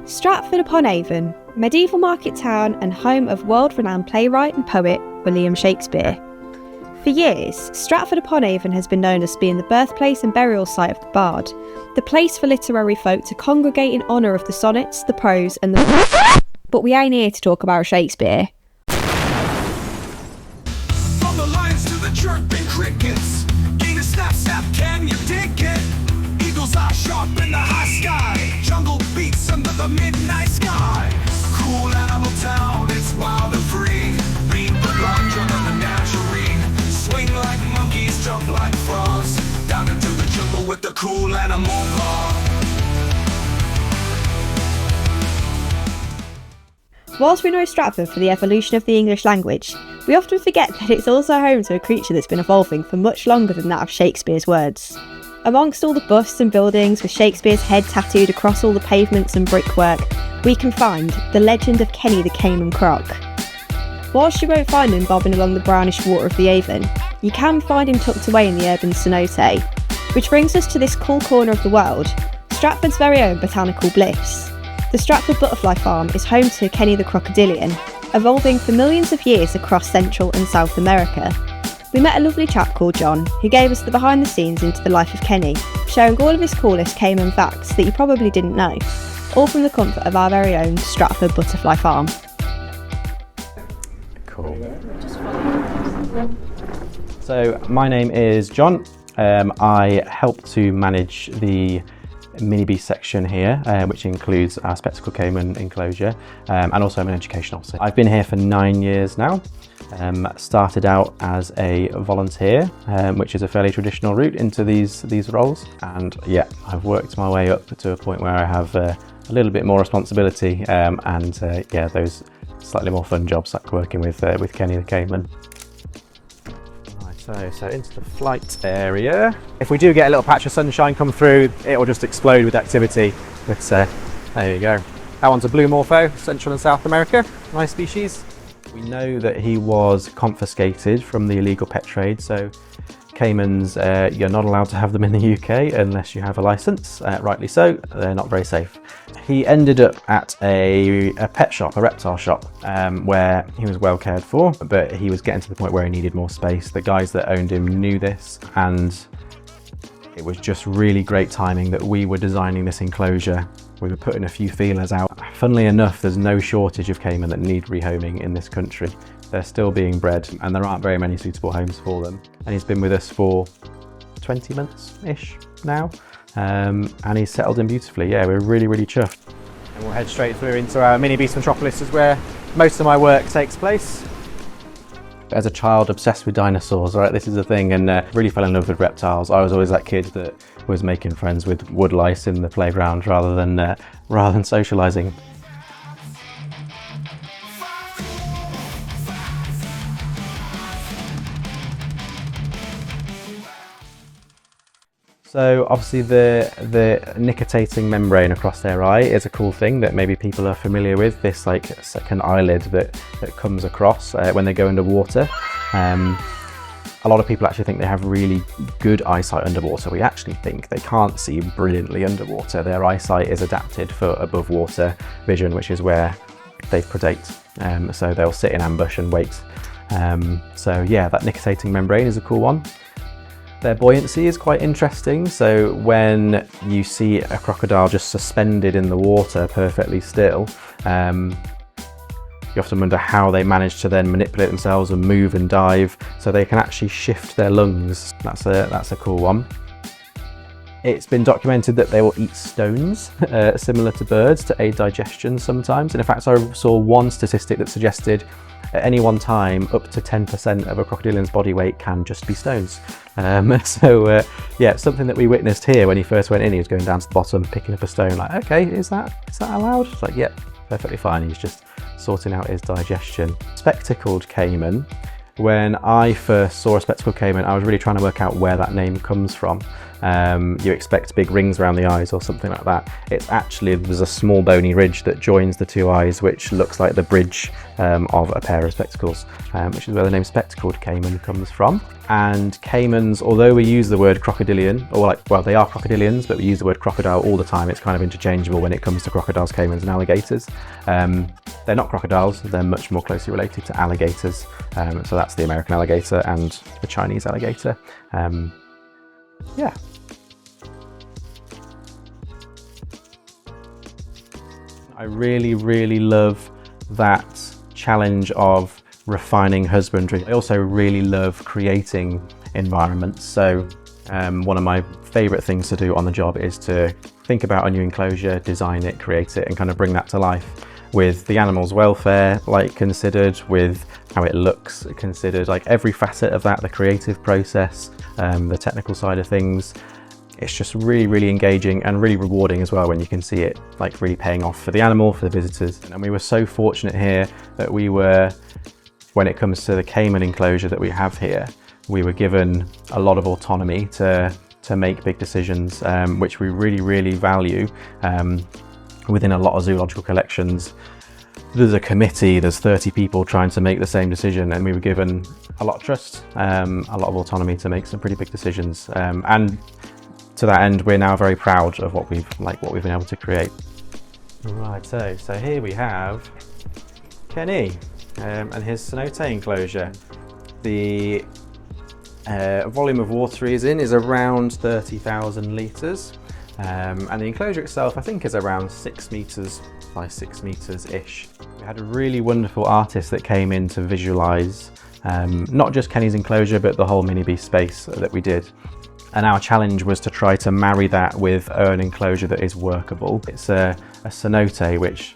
Stratford-upon-Avon, medieval market town and home of world-renowned playwright and poet William Shakespeare. For years, Stratford-upon-Avon has been known as being the birthplace and burial site of the bard, the place for literary folk to congregate in honour of the sonnets, the prose and the... But we ain't here to talk about Shakespeare. From the lions to the chirping crickets, gain a snap, snap, can you dig it? Eagles are sharp in the high sky, jungle beats under the midnight sky. Cool animal town, it's wild and free. Read the lunge under the natural. Swing like monkeys, jump like frogs, down into the jungle with the cool animal law. Whilst we know Stratford for the evolution of the English language, we often forget that it's also home to a creature that's been evolving for much longer than that of Shakespeare's words. Amongst all the busts and buildings with Shakespeare's head tattooed across all the pavements and brickwork, we can find the legend of Kenny the Croc. Whilst you won't find him bobbing along the brownish water of the Avon, you can find him tucked away in the urban cenote. Which brings us to this cool corner of the world, Stratford's very own botanical bliss. The Stratford Butterfly Farm is home to Kenny the Crocodile, evolving for millions of years across Central and South America. We met a lovely chap called John, who gave us the behind the scenes into the life of Kenny, sharing all of his coolest Caiman facts that you probably didn't know, all from the comfort of our very own Stratford Butterfly Farm. Cool. So my name is John. I help to manage the mini bee section here, which includes our spectacle Caiman enclosure, and also I'm an education officer. I've been here for 9 years now. Started out as a volunteer, which is a fairly traditional route into these roles, and yeah, I've worked my way up to a point where I have a little bit more responsibility, and yeah, those slightly more fun jobs like working with Kenny the Caiman. So into the flight area. If we do get a little patch of sunshine come through, it will just explode with activity. But there you go. That one's a blue morpho, Central and South America. Nice species. We know that he was confiscated from the illegal pet trade, so Caimans, you're not allowed to have them in the UK unless you have a licence, rightly so. They're not very safe. He ended up at a pet shop, a reptile shop, where he was well cared for, but he was getting to the point where he needed more space. The guys that owned him knew this, and it was just really great timing that we were designing this enclosure. We were putting a few feelers out. Funnily enough, there's no shortage of Caiman that need rehoming in this country. They're still being bred and there aren't very many suitable homes for them. And he's been with us for 20 months-ish now, and he's settled in beautifully. Yeah, we're really, really chuffed. And we'll head straight through into our mini beast metropolis, is where most of my work takes place. As a child, obsessed with dinosaurs, right? This is a thing, and really fell in love with reptiles. I was always that kid that was making friends with woodlice in the playground rather than socialising. So obviously the nictitating membrane across their eye is a cool thing that maybe people are familiar with, this like second eyelid that comes across when they go underwater. A lot of people actually think they have really good eyesight underwater. We actually think they can't see brilliantly underwater. Their eyesight is adapted for above water vision, which is where they predate. So they'll sit in ambush and wait. So yeah, that nictitating membrane is a cool one. Their buoyancy is quite interesting, so when you see a crocodile just suspended in the water perfectly still, you often wonder how they manage to then manipulate themselves and move and dive, so they can actually shift their lungs. That's a cool one. It's been documented that they will eat stones, similar to birds, to aid digestion sometimes, and in fact I saw one statistic that suggested at any one time, up to 10% of a crocodilian's body weight can just be stones. Yeah, something that we witnessed here when he first went in. He was going down to the bottom, picking up a stone, like, okay, is that allowed? It's like, yep, perfectly fine. He's just sorting out his digestion. Spectacled Caiman When I first saw a spectacled caiman, I was really trying to work out where that name comes from. You expect big rings around the eyes or something like that. It's actually, there's a small bony ridge that joins the two eyes, which looks like the bridge of a pair of spectacles, which is where the name spectacled caiman comes from. And caimans, although we use the word crocodilian, or like, well, they are crocodilians, but we use the word crocodile all the time. It's kind of interchangeable when it comes to crocodiles, caimans and alligators. They're not crocodiles, they're much more closely related to alligators. So that's the American alligator and the Chinese alligator. Yeah. I really, really love that challenge of refining husbandry. I also really love creating environments. So one of my favorite things to do on the job is to think about a new enclosure, design it, create it, and kind of bring that to life with the animal's welfare considered, with how it looks considered, like every facet of that, the creative process, the technical side of things. It's just really, really engaging and really rewarding as well when you can see it like really paying off for the animal, for the visitors. And we were so fortunate here that we were, when it comes to the caiman enclosure that we have here, we were given a lot of autonomy to make big decisions, which we really, really value. Within a lot of zoological collections, there's a committee, there's 30 people trying to make the same decision, and we were given a lot of trust, a lot of autonomy to make some pretty big decisions. And to that end, we're now very proud of what we've been able to create. Right, so here we have Kenny and his cenote enclosure. The volume of water he's in is around 30,000 litres. And the enclosure itself, I think, is around 6 metres by 6 metres-ish. We had a really wonderful artist that came in to visualise not just Kenny's enclosure, but the whole mini beast space that we did. And our challenge was to try to marry that with an enclosure that is workable. It's a cenote, which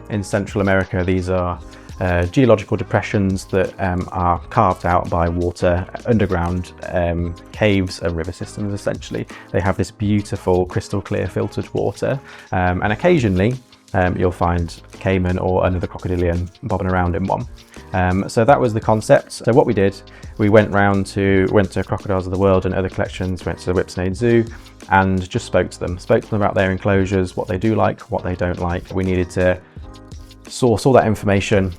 in Central America, these are geological depressions that are carved out by water, underground caves and river systems essentially. They have this beautiful crystal clear filtered water, and occasionally you'll find caiman or another crocodilian bobbing around in one. So that was the concept. So what we did, we went to Crocodiles of the World and other collections, went to the Whipsnade Zoo and just spoke to them about their enclosures, what they do like, what they don't like. We needed to source all that information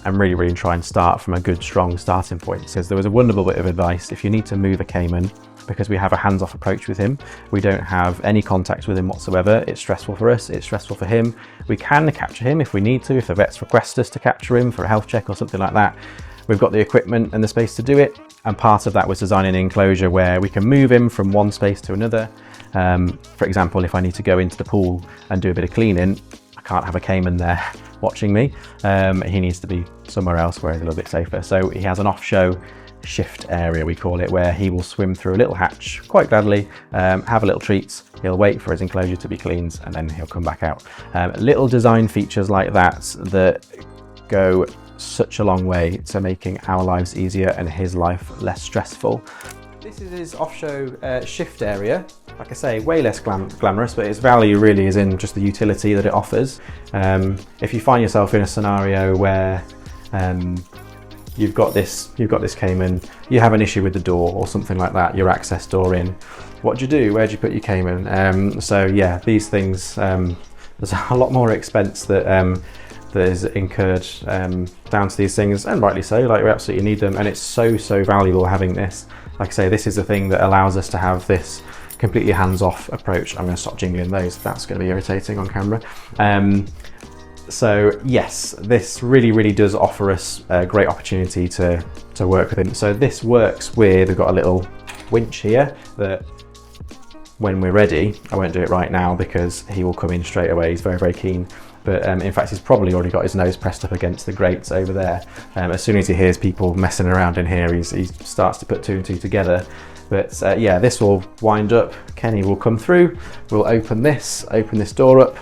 and really, really try and start from a good, strong starting point. Because there was a wonderful bit of advice. If you need to move a caiman, because we have a hands-off approach with him, we don't have any contact with him whatsoever. It's stressful for us, it's stressful for him. We can capture him if we need to, if the vets request us to capture him for a health check or something like that. We've got the equipment and the space to do it. And part of that was designing an enclosure where we can move him from one space to another. For example, if I need to go into the pool and do a bit of cleaning, I can't have a caiman there watching me. He needs to be somewhere else where he's a little bit safer. So he has an off-show shift area, we call it, where he will swim through a little hatch quite gladly, have a little treat. He'll wait for his enclosure to be cleaned and then he'll come back out. Little design features like that go such a long way to making our lives easier and his life less stressful. This is his off-show shift area. Like I say, way less glamorous, but its value really is in just the utility that it offers. If you find yourself in a scenario where you've got this caiman, you have an issue with the door or something like that, your access door in, what do you do? Where do you put your caiman? So yeah, these things, there's a lot more expense that is incurred down to these things, and rightly so. Like, we absolutely need them, and it's so valuable having this. Like I say, this is the thing that allows us to have this completely hands-off approach. I'm going to stop jingling those, that's going to be irritating on camera. So yes, this really does offer us a great opportunity to work with him. So this works with, we've got a little winch here that when we're ready, I won't do it right now because he will come in straight away, he's very keen. But in fact, he's probably already got his nose pressed up against the grates over there. As soon as he hears people messing around in here, he starts to put two and two together. But yeah, this will wind up, Kenny will come through, we'll open this door up.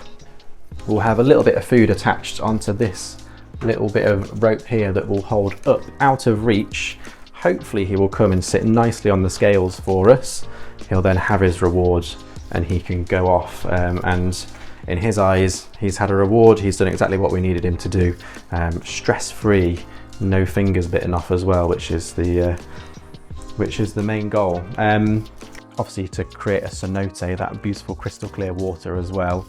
We'll have a little bit of food attached onto this little bit of rope here that will hold up out of reach. Hopefully he will come and sit nicely on the scales for us. He'll then have his reward and he can go off, and in his eyes, he's had a reward. He's done exactly what we needed him to do. Stress-free, no fingers bitten off as well, which is the main goal. Obviously, to create a cenote, that beautiful crystal clear water as well,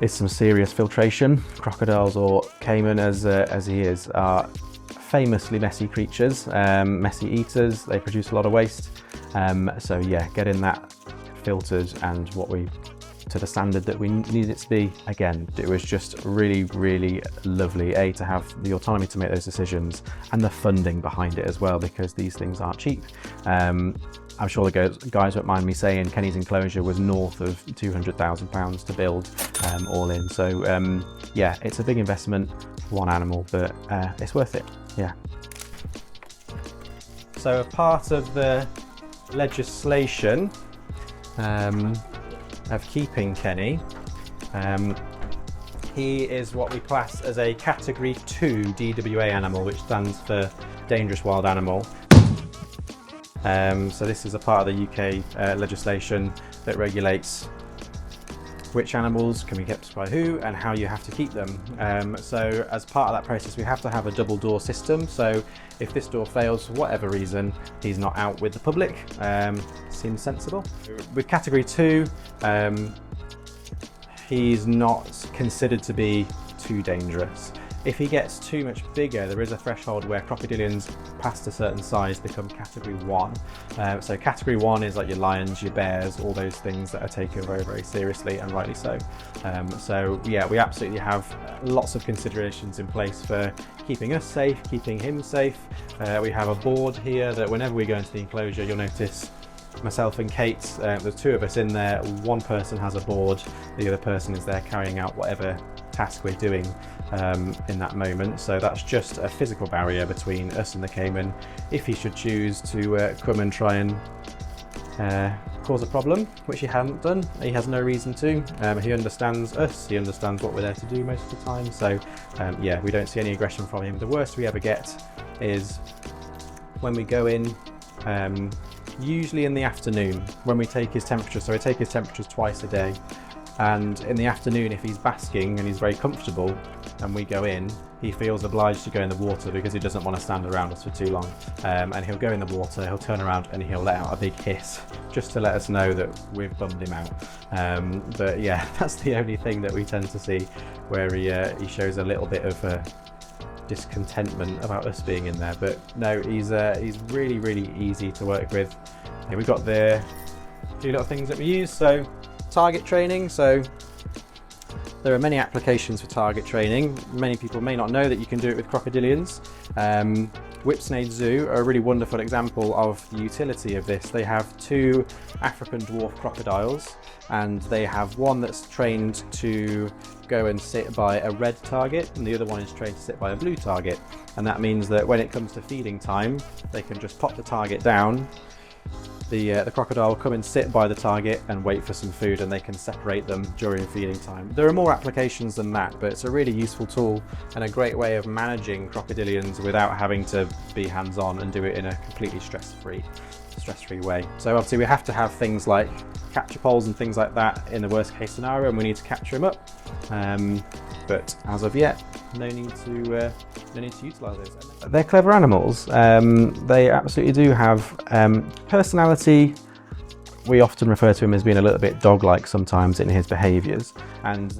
is some serious filtration. Crocodiles, or Caiman as he is, are famously messy creatures, messy eaters. They produce a lot of waste. So yeah, getting that filtered and to the standard that we need it to be, again, it was just really, really lovely, to have the autonomy to make those decisions and the funding behind it as well, because these things aren't cheap. I'm sure the guys won't mind me saying Kenny's enclosure was north of £200,000 to build, all in. So yeah, it's a big investment for one animal, but it's worth it, yeah. So a part of the legislation of keeping Kenny, he is what we class as a Category 2 DWA animal, which stands for Dangerous Wild Animal. So this is a part of the UK legislation that regulates which animals can be kept by who and how you have to keep them. So as part of that process, we have to have a double door system. So if this door fails for whatever reason, he's not out with the public. Seems sensible. With Category 2, he's not considered to be too dangerous. If he gets too much bigger, there is a threshold where crocodilians past a certain size become Category 1. So Category 1 is like your lions, your bears, all those things that are taken very, very seriously, and rightly so. So yeah, we absolutely have lots of considerations in place for keeping us safe, keeping him safe. We have a board here that whenever we go into the enclosure, you'll notice myself and Kate, there's two of us in there. One person has a board, the other person is there carrying out whatever task we're doing in that moment. So that's just a physical barrier between us and the Caiman. If he should choose to come and try and cause a problem, which he hasn't done, he has no reason to. He understands us, he understands what we're there to do most of the time. So yeah, we don't see any aggression from him. The worst we ever get is when we go in, usually in the afternoon, when we take his temperature. So we take his temperatures twice a day. And in the afternoon, if he's basking and he's very comfortable and we go in, he feels obliged to go in the water because he doesn't want to stand around us for too long. And he'll go in the water, he'll turn around and he'll let out a big hiss just to let us know that we've bummed him out. But yeah, that's the only thing that we tend to see where he shows a little bit of discontentment about us being in there. But no, he's really, really easy to work with. Here we've got the few little things that we use. So target training. So there are many applications for target training. Many people may not know that you can do it with crocodilians. Whipsnade Zoo are a really wonderful example of the utility of this. They have two African dwarf crocodiles, and they have one that's trained to go and sit by a red target, and the other one is trained to sit by a blue target. And that means that when it comes to feeding time, they can just pop the target down. The crocodile will come and sit by the target and wait for some food, and they can separate them during feeding time. There are more applications than that, but it's a really useful tool and a great way of managing crocodilians without having to be hands-on and do it in a completely stress-free way. So obviously we have to have things like capture poles and things like that in the worst case scenario, and we need to capture them up. But as of yet, no need to utilise those. They're clever animals. They absolutely do have personality. We often refer to him as being a little bit dog-like sometimes in his behaviours, and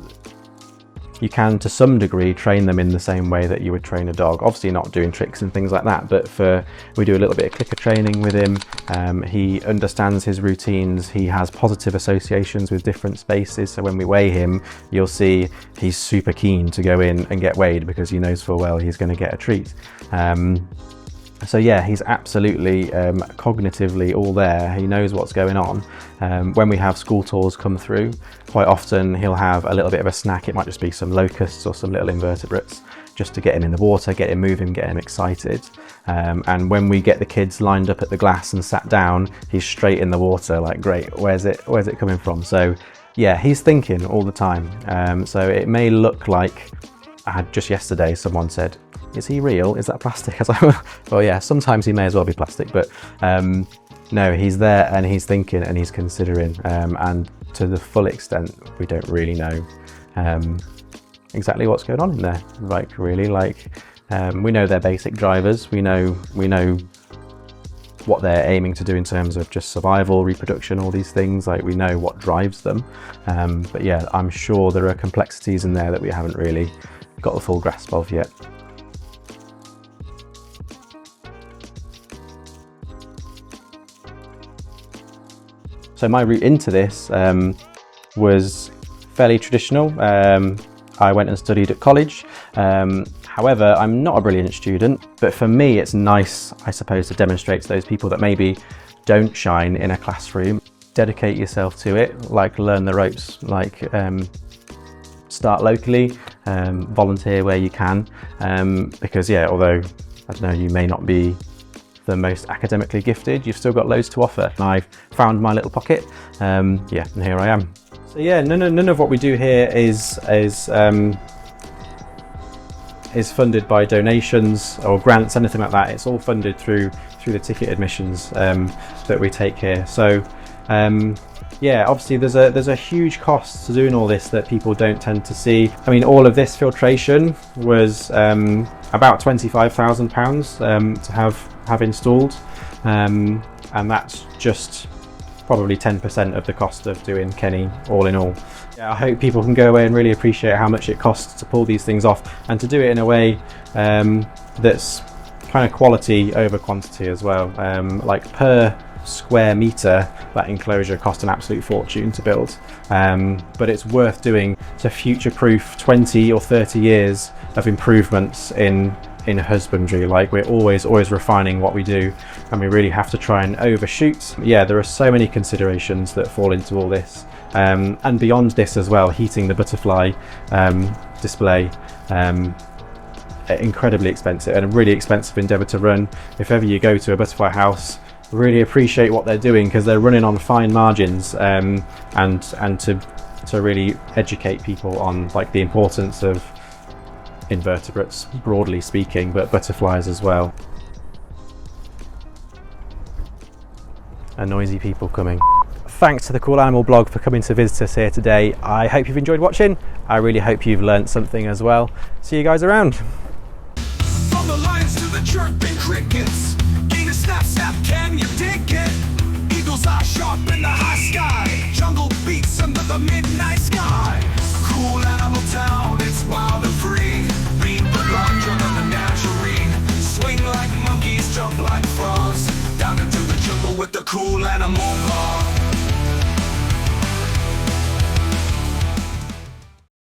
you can, to some degree, train them in the same way that you would train a dog. Obviously not doing tricks and things like that, but we do a little bit of clicker training with him. He understands his routines. He has positive associations with different spaces. So when we weigh him, you'll see he's super keen to go in and get weighed because he knows full well he's going to get a treat. So yeah, he's absolutely cognitively all there. He knows what's going on. When we have school tours come through, quite often he'll have a little bit of a snack. It might just be some locusts or some little invertebrates, just to get him in the water, get him moving, get him excited. And when we get the kids lined up at the glass and sat down, he's straight in the water, like, great, where's it coming from? So yeah, he's thinking all the time. So it may look like, I had just yesterday, someone said, is he real? Is that plastic? I was like, well, yeah, sometimes he may as well be plastic, but no, he's there and he's thinking and he's considering, and to the full extent, we don't really know exactly what's going on in there. Like, really, like, We know their basic drivers. We know what they're aiming to do in terms of just survival, reproduction, all these things. Like, we know what drives them. But yeah, I'm sure there are complexities in there that we haven't really got the full grasp of yet. So my route into this was fairly traditional. I went and studied at college. However, I'm not a brilliant student, but for me it's nice, I suppose, to demonstrate to those people that maybe don't shine in a classroom. Dedicate yourself to it, like learn the ropes, like start locally, volunteer where you can, because yeah, although, I don't know, you may not be the most academically gifted, you've still got loads to offer. And I've found my little pocket, yeah, and here I am. So yeah, none of what we do here is funded by donations or grants, anything like that. It's all funded through the ticket admissions that we take here. So yeah, obviously there's a huge cost to doing all this that people don't tend to see. I mean, all of this filtration was about £25,000 to have installed, and that's just probably 10% of the cost of doing Kenny all in all. Yeah, I hope people can go away and really appreciate how much it costs to pull these things off, and to do it in a way that's kind of quality over quantity as well. Like per square meter, that enclosure cost an absolute fortune to build, but it's worth doing to future-proof 20 or 30 years of improvements in husbandry. Like, we're always refining what we do, and we really have to try and overshoot. Yeah, there are so many considerations that fall into all this, and beyond this as well, heating the butterfly display, incredibly expensive and a really expensive endeavour to run. If ever you go to a butterfly house, really appreciate what they're doing, because they're running on fine margins, and to really educate people on like the importance of invertebrates broadly speaking, but butterflies as well. And noisy people coming. Thanks to the Cool Animal blog for coming to visit us here today. I hope you've enjoyed watching. I really hope you've learnt something as well. See you guys around. From the lions to the chirping crickets.